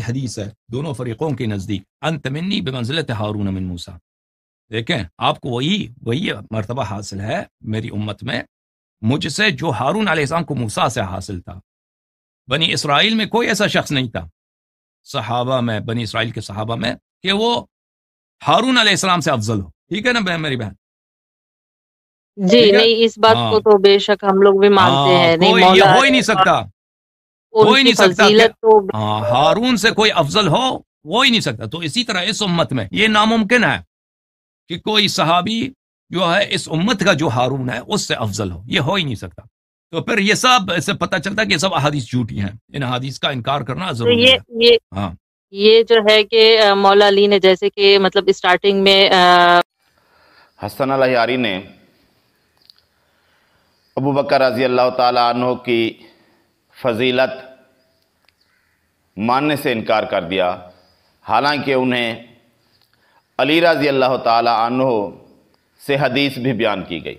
حدیث ہے دونوں فریقوں کے نزدیک، انت منی بمنزلت ہارون من موسیٰ. دیکھیں آپ کو وہی مرتبہ حاصل ہے میری امت میں مجھ سے جو ہارون علیہ السلام کو موسیٰ سے حاصل تھا. بنی اسرائیل میں کوئی ایسا شخص نہیں تھا، صحابہ میں، بنی اسرائیل کے صحابہ میں، کہ وہ ہارون علیہ السلام سے افضل ہو. ٹھیک ہے نا میری بہن؟ جی نہیں، اس بات کو تو بے شک ہم لوگ بھی مانتے ہیں. نہیں، کوئی یہ مولا ہو ہی نہیں سکتا، ان کی فضیلت تو ہارون سے کوئی افضل ہو ہی نہیں سکتا. تو اسی طرح اس امت میں یہ ناممکن ہے کہ کوئی صحابی جو ہے اس امت کا جو ہارون ہے اس سے افضل ہو، یہ ہو ہی نہیں سکتا. تو پھر یہ سب اس سے پتہ چلتا ہے کہ یہ سب احادیث جھوٹی ہیں، ان احادیث کا انکار کرنا ضروری ہے. ہاں یہ جو ہے کہ مولا علی نے جیسے کہ مطلب اسٹارٹنگ میں حسن الحیاری نے ابو بکر رضی اللہ تعالیٰ عنہ کی فضیلت ماننے سے انکار کر دیا، حالانکہ انہیں علی رضی اللہ تعالیٰ عنہ سے حدیث بھی بیان کی گئی.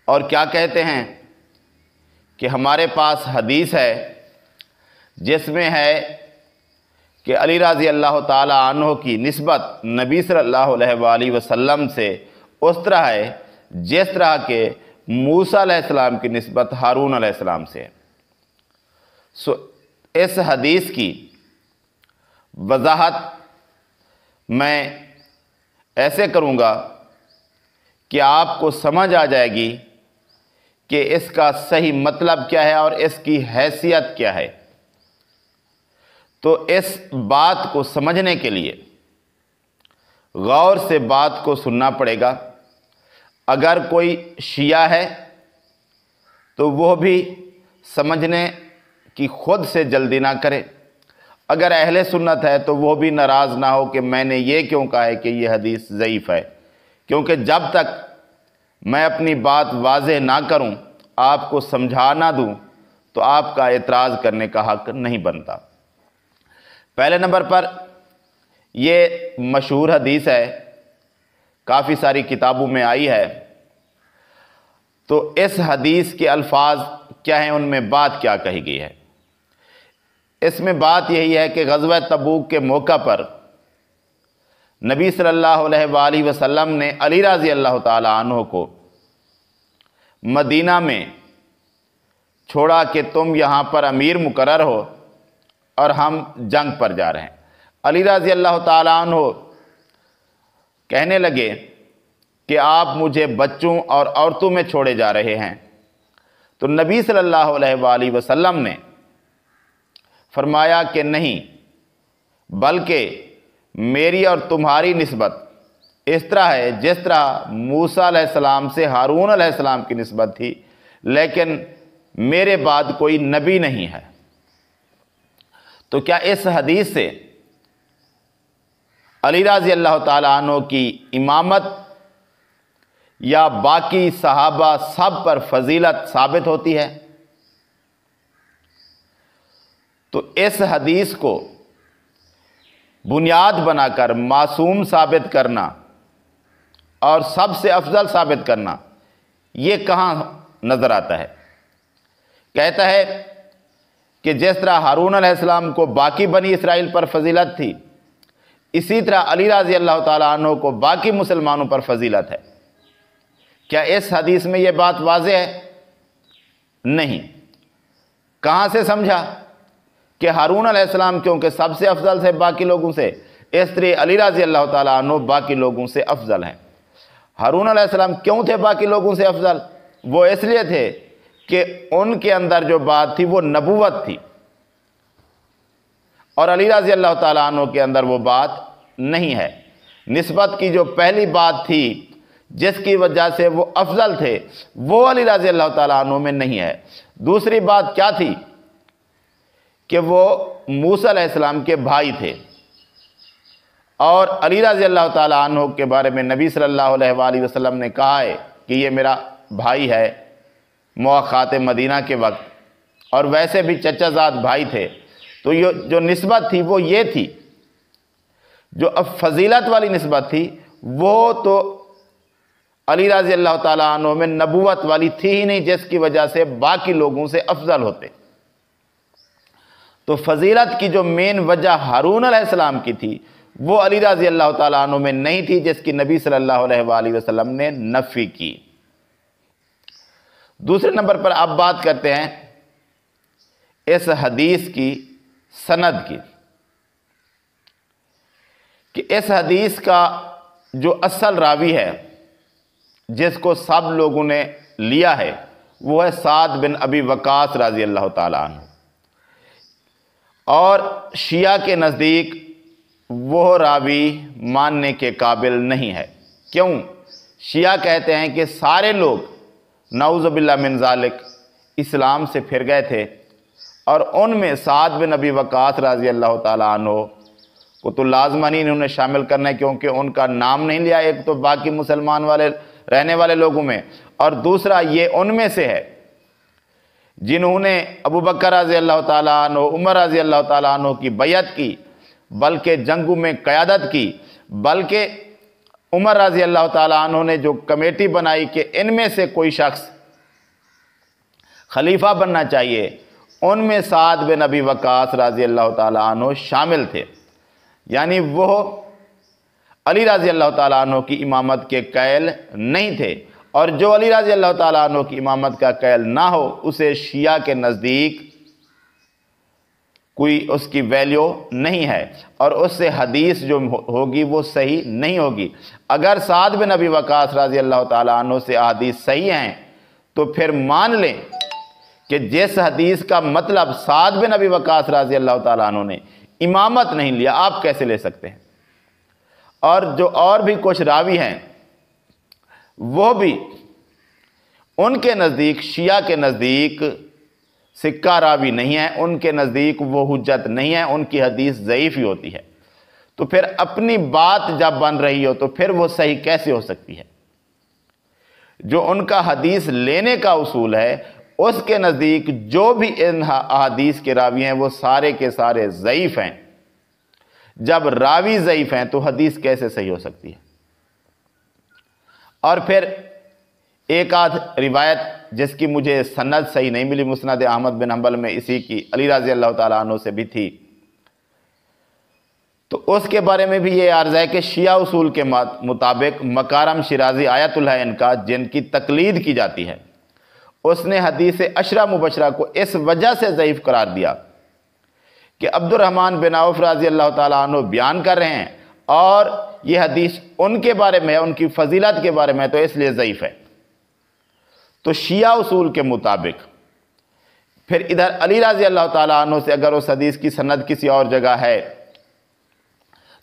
اور کیا کہتے ہیں کہ ہمارے پاس حدیث ہے جس میں ہے کہ علی رضی اللہ تعالیٰ عنہ کی نسبت نبی صلی اللہ علیہ وآلہ وسلم سے اس طرح ہے جس طرح کہ موسیٰ علیہ السلام کی نسبت ہارون علیہ السلام سے ہے. اس حدیث کی وضاحت میں ایسے کروں گا کہ آپ کو سمجھ آ جائے گی کہ اس کا صحیح مطلب کیا ہے اور اس کی حیثیت کیا ہے. تو اس بات کو سمجھنے کے لیے غور سے بات کو سننا پڑے گا. اگر کوئی شیعہ ہے تو وہ بھی سمجھنے کی خود سے جلدی نہ کرے، اگر اہل سنت ہے تو وہ بھی ناراض نہ ہو کہ میں نے یہ کیوں کہا ہے کہ یہ حدیث ضعیف ہے، کیونکہ جب تک میں اپنی بات واضح نہ کروں، آپ کو سمجھا نہ دوں، تو آپ کا اعتراض کرنے کا حق نہیں بنتا. پہلے نمبر پر یہ مشہور حدیث ہے، کافی ساری کتابوں میں آئی ہے. تو اس حدیث کے الفاظ کیا ہیں، ان میں بات کیا کہی گئی ہے؟ اس میں بات یہی ہے کہ غزوہ تبوک کے موقع پر نبی صلی اللہ علیہ وآلہ وسلم نے علی رضی اللہ تعالی عنہ کو مدینہ میں چھوڑا کہ تم یہاں پر امیر مقرر ہو اور ہم جنگ پر جا رہے ہیں. علی رضی اللہ تعالی عنہ کہنے لگے کہ آپ مجھے بچوں اور عورتوں میں چھوڑے جا رہے ہیں. تو نبی صلی اللہ علیہ وآلہ وسلم نے فرمایا کہ نہیں، بلکہ میری اور تمہاری نسبت اس طرح ہے جس طرح موسیٰ علیہ السلام سے ہارون علیہ السلام کی نسبت تھی، لیکن میرے بعد کوئی نبی نہیں ہے. تو کیا اس حدیث سے علی رضی اللہ تعالیٰ عنہ کی امامت یا باقی صحابہ سب پر فضیلت ثابت ہوتی ہے؟ تو اس حدیث کو بنیاد بنا کر معصوم ثابت کرنا اور سب سے افضل ثابت کرنا، یہ کہاں نظر آتا ہے؟ کہتا ہے کہ جس طرح ہارون علیہ السلام کو باقی بنی اسرائیل پر فضیلت تھی، اسی طرح علی رضی اللہ تعالیٰ عنہ کو باقی مسلمانوں پر فضیلت ہے. کیا اس حدیث میں یہ بات واضح ہے؟ نہیں. کہاں سے سمجھا کہ ہارون علیہ السلام کیونکہ سب سے افضل تھے باقی لوگوں سے، اس طرح علی رضی اللہ تعالیٰ عنہ باقی لوگوں سے افضل ہیں. ہارون علیہ السلام کیوں تھے باقی لوگوں سے افضل؟ وہ اس لیے تھے کہ ان کے اندر جو بات تھی وہ نبوت تھی، اور علی رضی اللہ تعالیٰ عنہ کے اندر وہ بات نہیں ہے. نسبت کی جو پہلی بات تھی جس کی وجہ سے وہ افضل تھے، وہ علی رضی اللہ تعالیٰ عنہ میں نہیں ہے. دوسری بات کیا تھی کہ وہ موسیٰ علیہ السلام کے بھائی تھے، اور علی رضی اللہ تعالیٰ عنہ کے بارے میں نبی صلی اللہ علیہ وآلہ وسلم نے کہا ہے کہ یہ میرا بھائی ہے مواخات مدینہ کے وقت، اور ویسے بھی چچا زاد بھائی تھے. تو یہ جو نسبت تھی وہ یہ تھی، جو اب فضیلت والی نسبت تھی وہ تو علی رضی اللہ تعالیٰ عنہ میں نبوت والی تھی ہی نہیں، جس کی وجہ سے باقی لوگوں سے افضل ہوتے. تو فضیلت کی جو مین وجہ ہارون علیہ السلام کی تھی وہ علی رضی اللہ تعالیٰ عنہ میں نہیں تھی، جس کی نبی صلی اللہ علیہ وآلہ وسلم نے نفی کی۔ دوسرے نمبر پر اب بات کرتے ہیں اس حدیث کی سند کی، کہ اس حدیث کا جو اصل راوی ہے جس کو سب لوگوں نے لیا ہے وہ ہے سعد بن ابی وقاص رضی اللہ تعالیٰ عنہ، اور شیعہ کے نزدیک وہ راوی ماننے کے قابل نہیں ہے۔ کیوں؟ شیعہ کہتے ہیں کہ سارے لوگ نعوذ باللہ من ذالک اسلام سے پھر گئے تھے، اور ان میں سعد بن ابی وقاص رضی اللہ تعالیٰ عنہ کو تو لازمانی انہوں نے شامل کرنا ہے، کیونکہ ان کا نام نہیں لیا ایک تو باقی مسلمان والے رہنے والے لوگوں میں، اور دوسرا یہ ان میں سے ہے جنہوں نے ابو بکر رضی اللہ تعالیٰ عنہ، عمر رضی اللہ تعالیٰ عنہ کی بیعت کی، بلکہ جنگوں میں قیادت کی، بلکہ عمر رضی اللہ تعالیٰ عنہ نے جو کمیٹی بنائی کہ ان میں سے کوئی شخص خلیفہ بننا چاہیے، ان میں سعد بن ابی وقاص رضی اللہ تعالیٰ عنہ شامل تھے، یعنی وہ علی رضی اللہ تعالیٰ عنہ کی امامت کے قائل نہیں تھے، اور جو علی رضی اللہ تعالیٰ عنہ کی امامت کا قائل نہ ہو اسے شیعہ کے نزدیک کوئی اس کی ویلیو نہیں ہے، اور اس سے حدیث جو ہوگی وہ صحیح نہیں ہوگی۔ اگر سعد بن ابی وقاص رضی اللہ تعالیٰ عنہ سے حدیث صحیح ہیں تو پھر مان لیں کہ جس حدیث کا مطلب سعد بن ابی وقاص رضی اللہ تعالیٰ عنہ نے امامت نہیں لیا، آپ کیسے لے سکتے ہیں؟ اور جو اور بھی کچھ راوی ہیں وہ بھی ان کے نزدیک، شیعہ کے نزدیک سکہ راوی نہیں ہے، ان کے نزدیک وہ حجت نہیں ہے، ان کی حدیث ضعیف ہی ہوتی ہے۔ تو پھر اپنی بات جب بن رہی ہو تو پھر وہ صحیح کیسے ہو سکتی ہے؟ جو ان کا حدیث لینے کا اصول ہے اس کے نزدیک جو بھی ان احادیث کے راوی ہیں وہ سارے کے سارے ضعیف ہیں۔ جب راوی ضعیف ہیں تو حدیث کیسے صحیح ہو سکتی ہے؟ اور پھر ایک آدھ روایت جس کی مجھے سند صحیح نہیں ملی، مسند احمد بن حنبل میں اسی کی علی رضی اللہ تعالیٰ عنہ سے بھی تھی، تو اس کے بارے میں بھی یہ عرض ہے کہ شیعہ اصول کے مطابق مکارم شیرازی آیت اللہ ان کا جن کی تقلید کی جاتی ہے، اس نے حدیث عشرہ مبشرہ کو اس وجہ سے ضعیف قرار دیا کہ عبد الرحمن بن عوف رضی اللہ تعالیٰ عنہ بیان کر رہے ہیں اور یہ حدیث ان کے بارے میں ہے، ان کی فضیلت کے بارے میں ہے، تو اس لیے ضعیف ہے۔ تو شیعہ اصول کے مطابق پھر ادھر علی رضی اللہ تعالیٰ عنہ سے اگر اس حدیث کی سند کسی اور جگہ ہے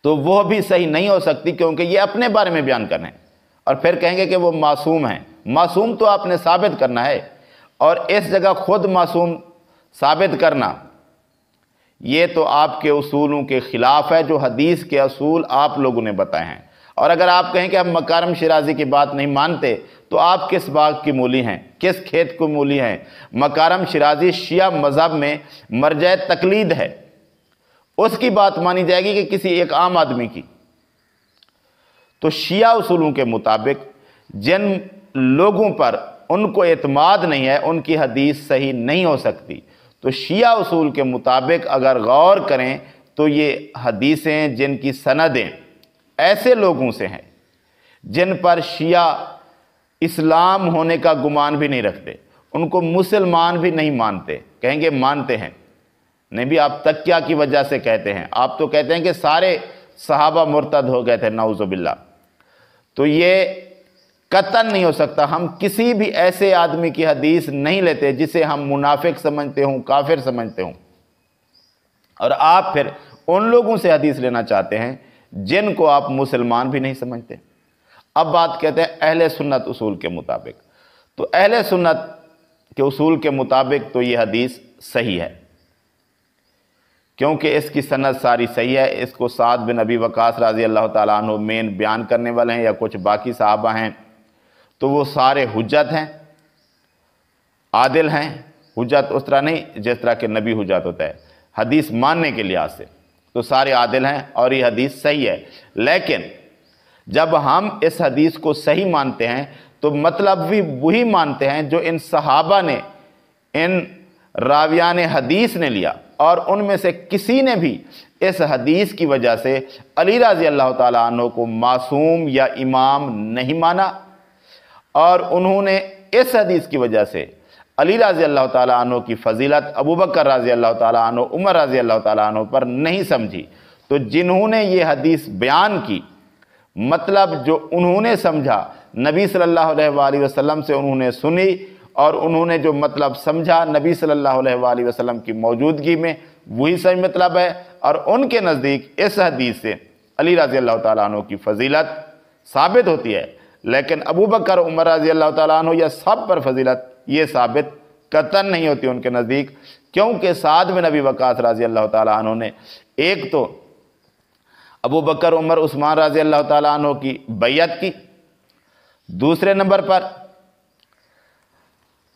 تو وہ بھی صحیح نہیں ہو سکتی، کیونکہ یہ اپنے بارے میں بیان کرنے ہیں اور پھر کہیں گے کہ وہ معصوم ہیں۔ معصوم تو آپ نے ثابت کرنا ہے، اور اس جگہ خود معصوم ثابت کرنا یہ تو آپ کے اصولوں کے خلاف ہے، جو حدیث کے اصول آپ لوگوں نے بتائے ہیں۔ اور اگر آپ کہیں کہ ہم مکارم شیرازی کی بات نہیں مانتے تو آپ کس باغ کی مولی ہیں، کس کھیت کو مولی ہیں؟ مکارم شیرازی شیعہ مذہب میں مرجع تقلید ہے، اس کی بات مانی جائے گی کہ کسی ایک عام آدمی کی؟ تو شیعہ اصولوں کے مطابق جن لوگوں پر ان کو اعتماد نہیں ہے ان کی حدیث صحیح نہیں ہو سکتی۔ تو شیعہ اصول کے مطابق اگر غور کریں تو یہ حدیثیں جن کی سندیں ایسے لوگوں سے ہیں جن پر شیعہ اسلام ہونے کا گمان بھی نہیں رکھتے، ان کو مسلمان بھی نہیں مانتے، کہیں گے مانتے ہیں، نہیں بھی آپ تقیہ کی وجہ سے کہتے ہیں، آپ تو کہتے ہیں کہ سارے صحابہ مرتد ہو گئے تھے نعوذ باللہ۔ تو یہ قطعاً نہیں ہو سکتا، ہم کسی بھی ایسے آدمی کی حدیث نہیں لیتے جسے ہم منافق سمجھتے ہوں، کافر سمجھتے ہوں، اور آپ پھر ان لوگوں سے حدیث لینا چاہتے ہیں جن کو آپ مسلمان بھی نہیں سمجھتے۔ اب بات کہتے ہیں اہل سنت اصول کے مطابق، تو اہل سنت کے اصول کے مطابق تو یہ حدیث صحیح ہے، کیونکہ اس کی سند ساری صحیح ہے۔ اس کو سعد بن ابی وقاص رضی اللہ تعالیٰ عنہ مین بیان کرنے والے ہیں یا کچھ باقی صحابہ ہیں تو وہ سارے حجت ہیں، عادل ہیں۔ حجت اس طرح نہیں جس طرح کہ نبی حجت ہوتا ہے، حدیث ماننے کے لحاظ سے تو سارے عادل ہیں اور یہ حدیث صحیح ہے۔ لیکن جب ہم اس حدیث کو صحیح مانتے ہیں تو مطلب بھی وہی مانتے ہیں جو ان صحابہ نے، ان راویان حدیث نے لیا، اور ان میں سے کسی نے بھی اس حدیث کی وجہ سے علی رضی اللہ تعالیٰ عنہ کو معصوم یا امام نہیں مانا، اور انہوں نے اس حدیث کی وجہ سے علی رضی اللہ تعالیٰ عنہ کی فضیلت ابو بکر رضی اللہ تعالیٰ عنہ، عمر رضی اللہ تعالیٰ عنہ پر نہیں سمجھی۔ تو جنہوں نے یہ حدیث بیان کی، مطلب جو انہوں نے سمجھا، نبی صلی اللہ علیہ وآلہ وسلم سے انہوں نے سنی، اور انہوں نے جو مطلب سمجھا نبی صلی اللہ علیہ وآلہ وسلم کی موجودگی میں، وہی صحیح مطلب ہے، اور ان کے نزدیک اس حدیث سے علی رضی اللہ تعالیٰ عنہ کی فضیلت ثابت ہوتی ہے، لیکن ابو بکر، عمر رضی اللہ تعالیٰ عنہ یا سب پر فضیلت یہ ثابت قطعاً نہیں ہوتی ان کے نزدیک، کیونکہ سعد بن ابی وقاص رضی اللہ تعالیٰ عنہ نے ایک تو ابو بکر، عمر، عثمان رضی اللہ تعالیٰ عنہ کی بیعت کی، دوسرے نمبر پر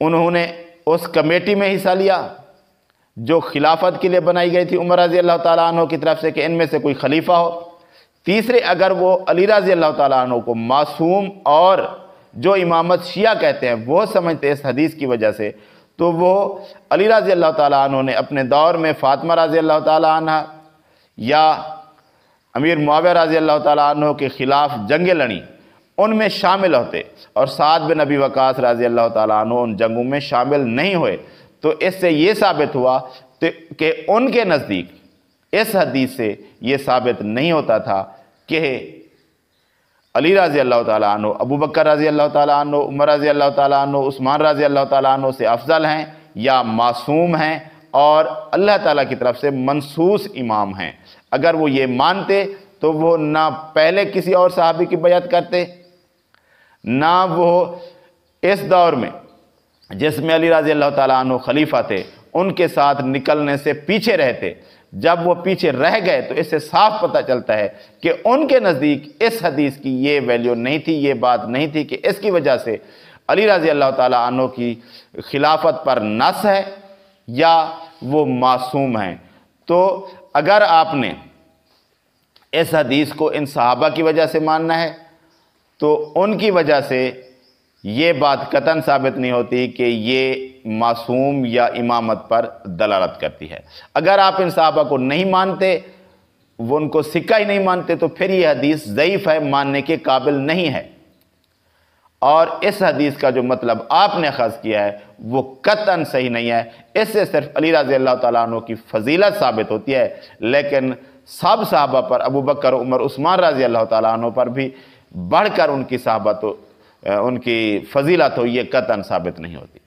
انہوں نے اس کمیٹی میں حصہ لیا جو خلافت کے لیے بنائی گئی تھی عمر رضی اللہ تعالیٰ عنہ کی طرف سے کہ ان میں سے کوئی خلیفہ ہو۔ تیسرے، اگر وہ علی رضی اللہ تعالیٰ عنہ کو معصوم اور جو امامت شیعہ کہتے ہیں وہ سمجھتے اس حدیث کی وجہ سے، تو وہ علی رضی اللہ تعالیٰ عنہ نے اپنے دور میں فاطمہ رضی اللہ تعالیٰ عنہ یا امیر معاویہ رضی اللہ تعالیٰ عنہ کے خلاف جنگیں لڑیں، ان میں شامل ہوتے، اور سعد بن ابی وقاص رضی اللہ تعالیٰ عنہ ان جنگوں میں شامل نہیں ہوئے۔ تو اس سے یہ ثابت ہوا کہ ان کے نزدیک اس حدیث سے یہ ثابت نہیں ہوتا تھا کہ علی رضی اللہ تعالیٰ عنہ ابو بکر رضی اللہ تعالیٰ عنہ، عمر رضی اللہ تعالیٰ عنہ، عثمان رضی اللہ تعالیٰ عنہ سے افضل ہیں یا معصوم ہیں اور اللہ تعالیٰ کی طرف سے منصوص امام ہیں۔ اگر وہ یہ مانتے تو وہ نہ پہلے کسی اور صحابی کی بیعت کرتے، نہ وہ اس دور میں جس میں علی رضی اللہ تعالیٰ عنہ خلیفہ تھے ان کے ساتھ نکلنے سے پیچھے رہتے۔ جب وہ پیچھے رہ گئے تو اس سے صاف پتہ چلتا ہے کہ ان کے نزدیک اس حدیث کی یہ ویلیو نہیں تھی، یہ بات نہیں تھی کہ اس کی وجہ سے علی رضی اللہ تعالیٰ عنہ کی خلافت پر نص ہے یا وہ معصوم ہیں۔ تو اگر آپ نے اس حدیث کو ان صحابہ کی وجہ سے ماننا ہے تو ان کی وجہ سے یہ بات قطعاً ثابت نہیں ہوتی کہ یہ معصوم یا امامت پر دلالت کرتی ہے۔ اگر آپ ان صحابہ کو نہیں مانتے، وہ ان کو سکہ ہی نہیں مانتے، تو پھر یہ حدیث ضعیف ہے، ماننے کے قابل نہیں ہے، اور اس حدیث کا جو مطلب آپ نے اخذ کیا ہے وہ قطعاً صحیح نہیں ہے۔ اس سے صرف علی رضی اللہ تعالیٰ عنہ کی فضیلت ثابت ہوتی ہے، لیکن سب صحابہ پر، ابو بکر، عمر، عثمان رضی اللہ تعالیٰ عنہ پر بھی بڑھ کر ان کی صحابت ان کی فضیلت ہو، یہ قطعاً ثابت نہیں ہوتی۔